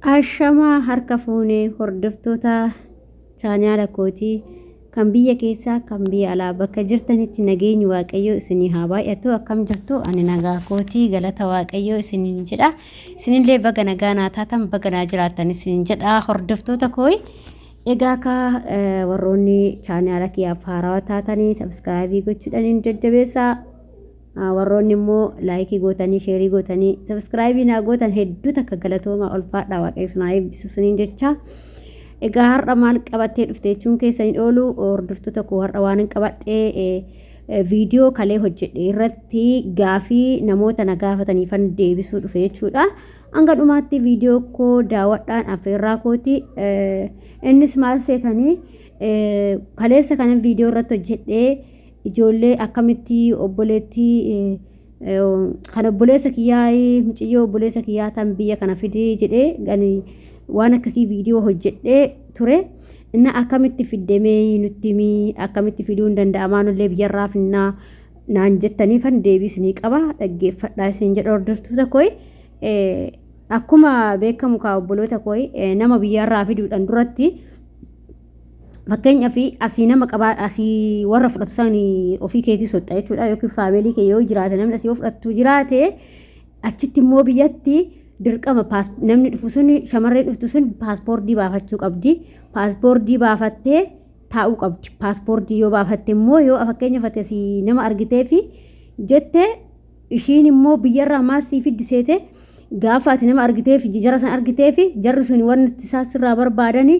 Ashamaa harka fuunee hordoftoota chaanaala kootii kan biyya keessaa kan biyya alaa bakka jirtanitti nageenyi waaqayyoo isinii haa baay'atu. Akkam jirtu? Ani nagaa kootii galata waaqayyoo isiniin jedha. Isinillee baga nagaa naa taatan baga naa jiraattan isiniin jedha hordoftoota kooyi. Egaa ka warroonni chaanaala kiyyaaf haarawaa taatanii sabskraayibii gochuudhaan jajjabeessaa. Warroonni immoo laayikii gootanii sheerii gootanii sabskraayibii naa gootan hedduu takka galatooma ulfaadha waaqayyo isin haa eebbisu isiniin jecha. Egaa har'a maal qabattee dhufte jechuun keessanii oolu hordoftoota koo har'a waan hin qabadhee viidiyoo kalee hojjedhe irratti gaafii namoota na gaafataniifan deebisuu dhufe jechuudha. Hanga dhumaatti viidiyoo koo daawwadhaan affeerraa kooti. Innis maal seetanii kaleessa kanan viidiyoo irratti hojjedhee ijoollee akkamitti obboleetti kan obboleessa kiyyaa muciyyoo obboleessa kiyyaa tan biyya kana fidee jedhee gani waan akkasii viidiyoo hojjedhee ture. Inna akkamitti fiddamee nutti himii akkamitti fiduun danda'amaa nullee biyyarraa finnaa naan jettaniifan deebisnii qaba dhaggeeffadhaa isin jedha hordoftoota kooyi. Akkuma beekamu kaa obboloota kooyi nama biyyarraa fiduudhaan duratti fakkeenyaaf asii nama qabaa asii warra fudhatu isaanii ofii keetii soxxa jechuudha yookiin faamilii kee yoo jiraate namni asii fudhatu jiraate achitti immoo biyyatti dirqama namni dhufu sun shamarree dhuftu sun paaspoortii baafachuu qabdi. Paaspoortii baafattee taa'uu qabdi. Paaspoortii yoo baafatte immoo yoo fakkeenyaaf asii nama argitee fi jettee ishiin immoo biyyarraa maasii fiddiseete gaafa ati nama argitee fi jara san argitee fi jarri sun wanti isaa sirraa barbaadanii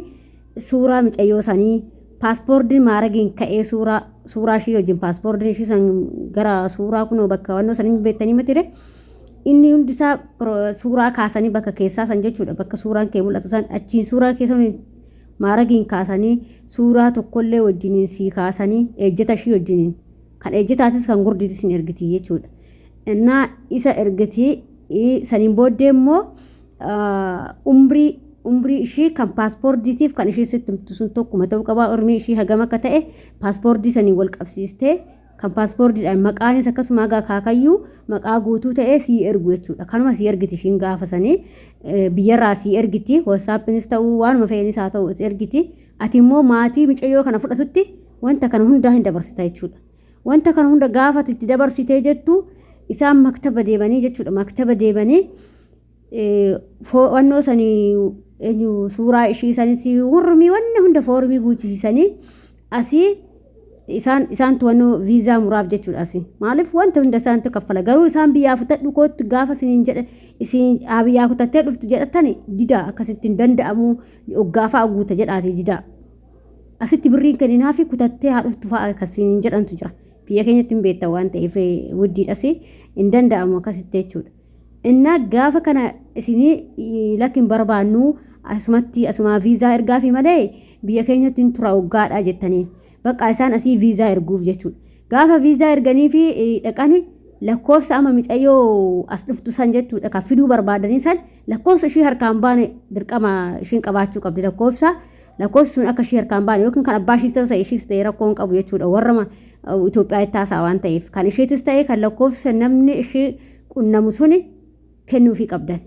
suuraa micayyoo sanii paaspoortiin maaragiin ka'ee suuraa ishii wajjin paaspoortiin ishii san gara suuraa kunoo bakka wannoo sanii beektanii matire inni hundisaa suuraa kaasanii bakka keessaa san jechuudha bakka suuraan kee mul'atu san achiin suuraa keessan maaragiin kaasanii suuraa tokkollee wajjiniin sii kaasanii ejjeta ishii wajjiniin kan ejjetaatis kan gurdiitis hin ergitii jechuudha. Innaa isa ergitii saniin booddee immoo umrii ishii kan paaspoortiitiif kan ishii sitti sun tokkuma ta'uu qabaa. Umrii ishii hagam akka ta'e paaspoortii sanii wal qabsiistee kan paaspoortiidhaan maqaanis akkasuma haga kaakayyuu maqaa guutuu ta'ee sii ergu jechuudha. Kanuma sii ergiti ishiin gaafa sanii biyyarraa sii ergiti wasaappinis ta'uu waanuma fe'anis haa ta'u ergiti. Ati immoo maatii micayyoo kana fudhatutti wanta kana hundaa hin dabarsita jechuudha. Wanta kana hunda gaafa itti dabarsitee jettu isaan maktaba deemanii jechuudha. Maktaba deemanii wannoo sanii suuraa ishii sanis warrumii wanna hunda foorumii guuchisiisanii asii isaan tuwannoo viizaa muraaf jechuudha. Asii maaliif wanta hunda isaantu kaffala garuu isaan biyyaa futadhu kootti gaafa isiniin jedhe isin biyyaa kutattee dhuftu jedhatani didaa akkasitti hin danda'amu gaafa guuta jedhaati didaa asitti birriin kenninaa fi kutattee haa dhuftu fa'a akkasiin jedhantu jira. Biyya keenyatti hin beektan waan ta'eef wuddiidhas hin danda'amu akkasitti jechuudha. Inna gaafa kana isinii lakkin barbaannu asuma viizaa ergaa fi malee biyya keenyatti hin tura waggaadha jettanii bakka isaan asii viizaa erguuf jechuudha. Gaafa viizaa erganii fi dhaqanii lakkoofsa ama micayyoo as dhuftu san jechuudha kan fiduu barbaadanii san lakkoofsa ishii harkaan baane dirqama ishiin qabaachuu qabdi. Lakkoofsi sun akka ishii harkaan baane yookiin kan abbaa ishiis ta'e ishiis ta'e rakkoo hin qabu jechuudha. Warra Itoophiyaa itti haasaa waan ta'eef kan isheetis ta'e kan lakkoofsa namni ishii qunnamu suni kennuufii qabdan.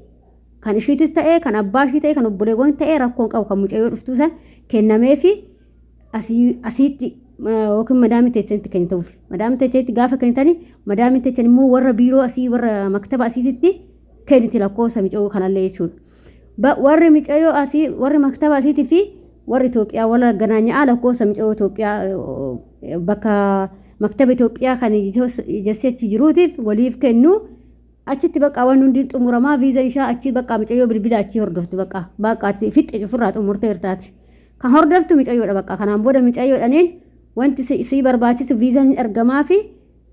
Kan ishiitis ta'e kan abbaa ishii ta'e kan obboleewwan ta'e rakkoo hin qabu kan mucayyoo dhuftuu san kennamee fi asiitti yookiin madaamii teessanitti kennituuf. Madaamii teessanitti gaafa kennitanii madaamii teessan immoo warra biiroo asii warra maktaba asiitti kenniti lakkoofsa micayyoo kanallee jechuudha. Warri micayyoo asii warri maktaba asiitii fi warri Itoophiyaa warra ganaanyaa lakkoofsa micayyoo Itoophiyaa bakka maktaba Itoophiyaa kan jessee achi jiruutiif waliif kennu. Achitti bakka waan hundi xumuramaa viizaa isaa achi bakka micayyoo bilbila achi hordoftu bakka fixxe cufurraa xumurtee irtaati. Kan hordoftu micayyoodha bakka kanaan booda micayyoodhaniin wanti isii barbaachisu viizaan ergamaa fi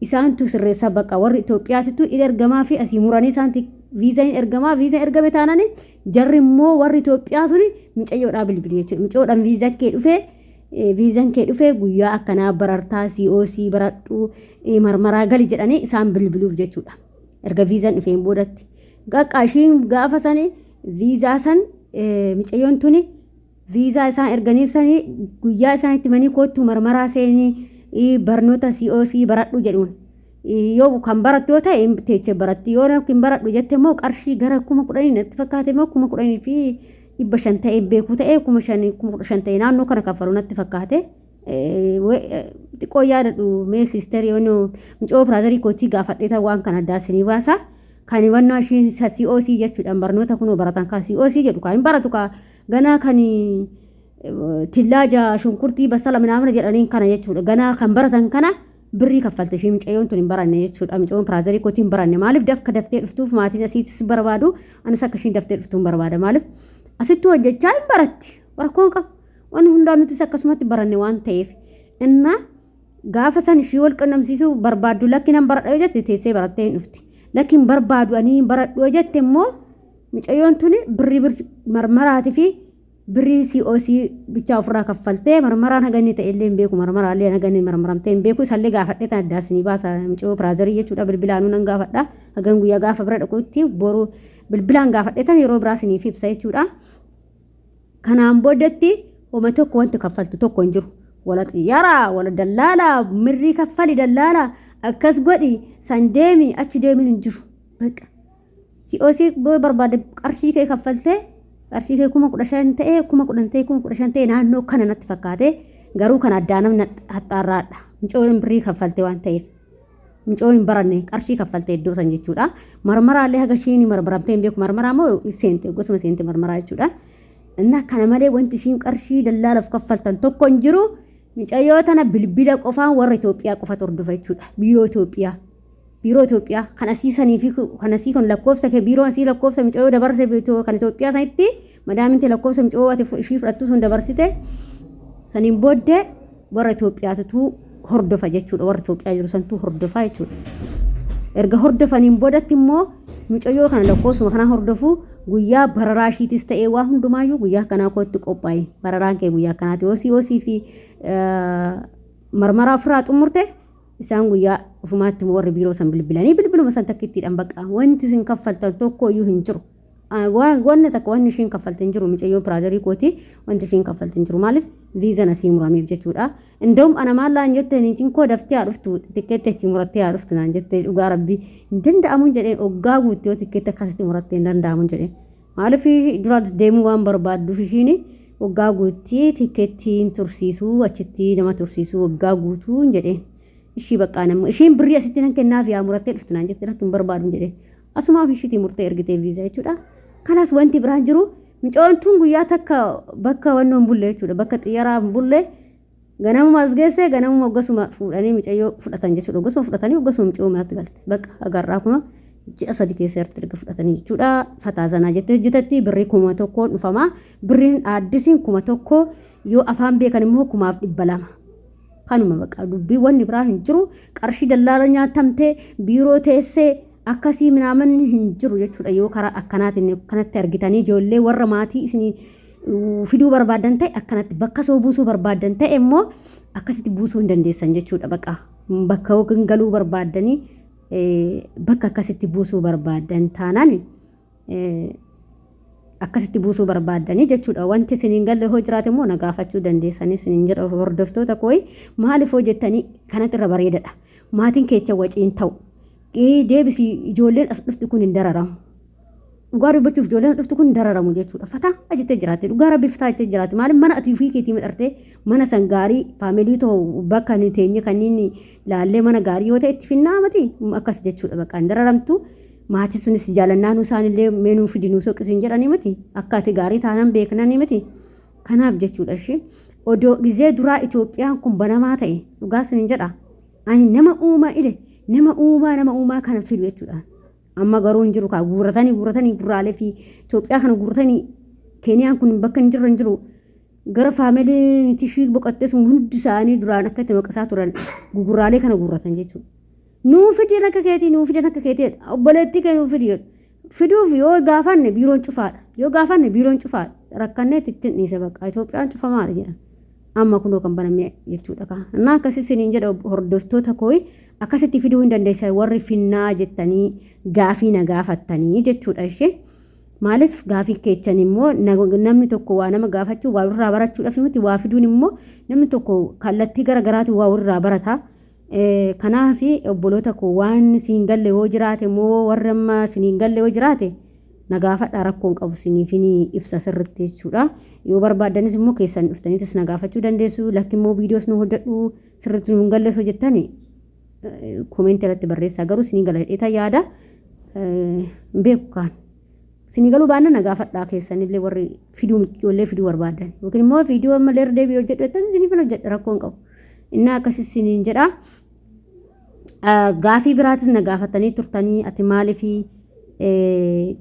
isaantu sirreessaa bakka warri Itoophiyaatittu ergamaa fi asii muranii isaanti viizaan ergamaa viizaan ergame taanani jarri immoo warri Itoophiyaa suni micayyoodhaa bilbilu jechuudha. Micayyoodhaan viizaan kee dhufee guyyaa akkanaa barartaa COC baradhuu marmaraa gali jedhanii isaan bilbiluuf jechuudha. Erga viizaan dhufeen boodatti qaqqaa ishiin gaafa sanii viizaa san micayyoon tuni viizaa isaan erganiif sanii guyyaa isaan itti manii kootu marmaraa seenii barnoota COC baradhu jedhuun yoo kan barattu yoo ta'e teechee baratti yoo kan baradhu jette immoo qarshii gara 10,000 natti fakkaate immoo 10,000 fi 500 ta'e beeku ta'e 5,000 ta'e naannoo kana kaffalu natti fakkaate xiqqoo yaadadhu mee siisterii yoo mucoo piraazarii kootii gaafadheeta waan kana daasanii baasa kan wannaa ishiin COC jechuudhaan barnoota kunoo baratan kan COC jedhu kan baratu ka ganaa kan tillaaja shunkurtii basala minaamana jedhaniin kana jechuudha ganaa kan baratan kana birrii kaffalte ishee mucayyoon tun hin baranne jechuudha mucoon piraazarii kootii hin baranne maaliif dafka daftee dhuftuuf maatiin asiitis barbaadu anis akka ishiin daftee dhuftuun barbaada maaliif asittuu hojjechaa hin baratti rakkoon qaba waan hundaa nutis akkasumatti baranne waan ta'eef inna gaafa san ishii wal qunnamsiisuu barbaaddu lakkinan baradha jette teessee barattee hin dhufti lakkin barbaadu ani baradhu jette immoo mucayyoon tun birrii marmaraatii fi birrii COC bichaa ofirraa kaffaltee marmaraan haganni ta'e illee hin beeku marmaraallee haganni marmaramtee hin beeku isallee gaafadhee tan addaasanii baasa mucoo piraazarii jechuudha bilbilaanuu nan gaafadha hagan guyyaa gaafa bira dhaquutti boru bilbilaan gaafadhee tan yeroo biraa isiniif ibsa jechuudha kanaan booddatti homa tokko wanti kaffaltu tokko hin jiru wala xiyyaaraa wala dallaalaa mirrii kaffali dallaalaa akkas godhi san deemi achi deemin hin jiru baqa COC barbaade qarshii kee kaffaltee qarshii kee 15,000 ta'e 10,000 ta'e 15,000 ta'e naannoo kana natti fakkaate garuu kan addaa namni haxaarraadha mucoon birrii kaffalte waan ta'eef mucoon hin baranne qarshii kaffalte iddoo san jechuudha marmaraallee haga ishiin marmaramtee hin beeku marmaraa moo seente gosuma seente marmaraa jechuudha inna kana malee wanti ishiin qarshii dallaalaaf kaffaltan tokko hin jiru mucayyoo tana bilbila qofaan warra Itoophiyaa qofa tordufa jechuudha biiroo Itoophiyaa kan asiisanii fi kan asii kan lakkoofsa kee biiroo asii lakkoofsa mucayyoo dabarse beetoo kan Itoophiyaa sanitti madaaminti lakkoofsa mucayyoo ati ishii fudhattu sun dabarsite saniin booddee warra Itoophiyaatu hordofa jechuudha warra Itoophiyaa jiru santu hordofa jechuudha erga hordofaniin boodatti immoo mucayyoo kana lakkoofsuma kana hordofu guyyaa bararaa ishiitis ta'ee waa hundumaayyuu guyyaa kanaa kootti qophaa'e bararaan kee guyyaa kanaati OC fi marmaraa ofirraa xumurte isaan guyyaa ufumaatti warri biiroo san bilbilanii bilbiluma san takkittiidhaan baqa wanti isin kaffaltan tokko iyyuu hin jiru wanni takka wanni ishiin kaffaltan hin jiru mucayyoo piraazarii kooti wanti ishiin kaffaltan hin jiru maaliif viizan asii murameef jechuudha indoom ana maallaan jettee niitiin koo daftee haa dhuftu tikkeetti achi murattee haa dhuftu naan jettee dhugaa rabbii hin danda'amuun jedheen oggaa guuttee yoo tikkeetti akkasitti murattee hin danda'amuun jedheen maaliif dura deemuu waan barbaadduuf ishiin oggaa guuttii tikkeettiin tursiisuu achitti nama tursiisuu oggaa guutuu hin jedheen ishii baqqaa namni ishiin birrii asitti nan kennaaf yaa murattee dhuftu naan jettee rakkin barbaadu jedheen asumaaf ishiitii murtee ergitee viizaa jechuudha kanas wanti biraan jiru mucoon tun guyyaa takka bakka wannoon bulle jechuudha bakka xiyyaaraa bulle ganamuma as geesse ganamuma oggosuma fuudhanii mucayyoo fudhatan jechuudha oggosuma fudhatanii oggosuma mucayyoo manatti galte bakka agarraa kuna ji'a sadi keessa erga erga fudhatanii jechuudha fataazanaa jettee hojjetatti birrii 1,000 dhufama birriin aaddisiin 1,000 yoo afaan beekan immoo 2,200 kanuma baqa dubbii wanni biraa hin jiru qarshii dallaala nyaatamtee biiroo teessee akkasii minaaman hin jiru jechuudha yoo karaa akkanaatiin kanatti argitanii ijoollee warra maatii isin fiduu barbaadan ta'e akkanatti bakka soo buusuu barbaadan ta'e immoo akkasitti buusuu hin dandeessan jechuudha bakka yookiin galuu barbaadanii bakka akkasitti buusuu barbaadan taanaan akkasitti buusuu barbaadanii jechuudha wanti isiniin galle hoo jiraate immoo na gaafachuu dandeessanii isiniin jedha hordoftoota kooyi maaliif hoo jettanii kanatti irra bareedadha maatiin keecha waciin ta'u deebisi ijoolleen as dhuftu kun hin dararamu dhugaa dubbachuuf ijoolleen as dhuftu kun hin dararamu jechuudha fataa ajettee jiraate dhugaa rabbi fataa ajettee jiraate maaliif mana atii fi keetii midharte mana san gaarii faamilii ta'u bakka ni teenye kanniin laallee mana gaarii yoo ta'e itti finnaa mati akkas jechuudha bakka hin dararamtu maatii sunis jaalannaanuu isaanillee meenuu fidinuu soqisiin jedhanii miti akka ati gaarii taanan beeknanii miti kanaaf jechuudha ishee odoo gizee duraa Itoophiyaan kun banamaa ta'e dhugaa isiniin jedha ani nama uumaa kana fidu jechuudha amma garuu hin jiru kaa guurratanii gurraalee fi Itoophiyaa kana guurratanii Keeniyaan kun bakka hin jiru gara faamiliin tishii boqottee sun hundi isaanii duraan akka itti maqasaa turan gurraalee kana guurratan jechuudha nuu fidii akka keetii obboleettii kee nuu fiduuf yoo gaafanne biiroon cufaadha rakkannee ittiin dhiise bakka Itoophiyaan cufamaadha jedhan amma kunoo kan baname jechuudha ka እና akkasii isiniin jedha hordoftoota kooyi akkasitti fiduu hin dandeessan warri finnaa jettanii gaafii na gaafattanii jechuudha ishee maaliif gaafii keechan immoo namni tokko waa nama gaafachuu waa irraa barachuudhaaf miti waa fiduun immoo namni tokko kallattii gara garaatiin waa irraa barata Kanaaf obboloota koo waan siin galle yoo jiraate moo warra amma siin galle yoo jiraate na gaafadhaa rakkoon qabu siniif ibsa sirriitti jechuudha. Yoo barbaaddanis immoo keessan dhuftaniitis na gaafachuu dandeessu. Lakki immoo viidiyoos nu hojjedhu sirriitti nu hin galleesoo jettani koomeentii irratti barreessaa. Garuu sinii gala jedheeta yaada beeku kaan. Sinii galuu baanna na gaafadhaa keessanillee warri ijoollee fiduu barbaadan. Yookiin immoo viidiyoo amma leer deebi'ee hojjedhu jettani siniif hin hojjedha rakkoon qabu. Inni akkasii siniin jedha. Gaafii biraatis na gaafatanii turtanii ati maaliifi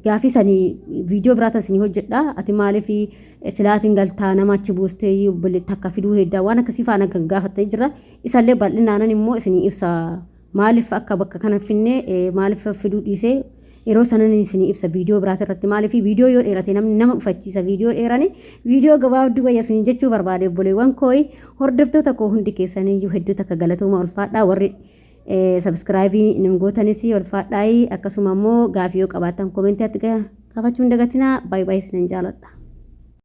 gaafii sanii viidiyoo biraata isin hojjedha ati maaliif silaatiin galtaa nama achi buustee obboleetti akka fiduu heddaa waan akkasii faana kan gaafatanii jira isallee bal'inaanan immoo isin ibsa maaliif akka bakka kana finne maaliif fiduu dhiisee yeroo sanan isin ibsa viidiyoo biraata irratti maaliif viidiyoo yoo dheerate namni nama ufachiisa viidiyoo dheerani viidiyoo gabaabduu wayya isin jechuu barbaade obboleewwan kooyi hordoftoota koo hundi keessanii hedduu takka galatooma ulfaadhaa warri subscribe namgootanis ulfaadhaa akkasuma immoo gaafii yoo qabaatan koomentiitti gaafachuun dagatinaa bye bye sinan jaaladha.